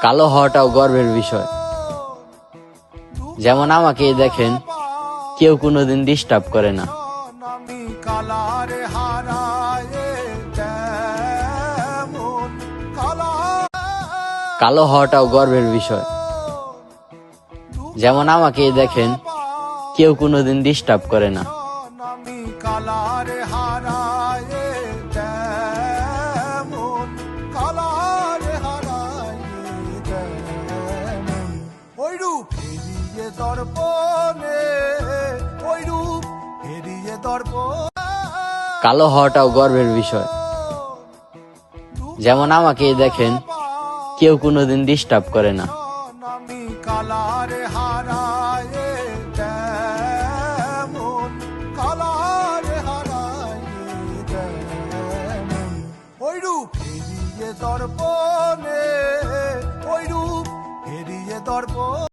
কালো হওয়াটাও গর্বের বিষয়। যেমন আমাকে দেখেন, কেউ কোনোদিন ডিস্টার্ব করে না। কালো হওয়াটাও গর্বের বিষয়। যেমন আমাকে দেখেন, কেউ কোনোদিন ডিস্টার্ব করে না। কালো হওয়াটাও গর্বের বিষয়। যেমন আমাকে দেখেন, কেউ কোনোদিন ডিস্টার্ব করে না। দর্পণে ওই রূপ হেরিয়ে দর্পণ।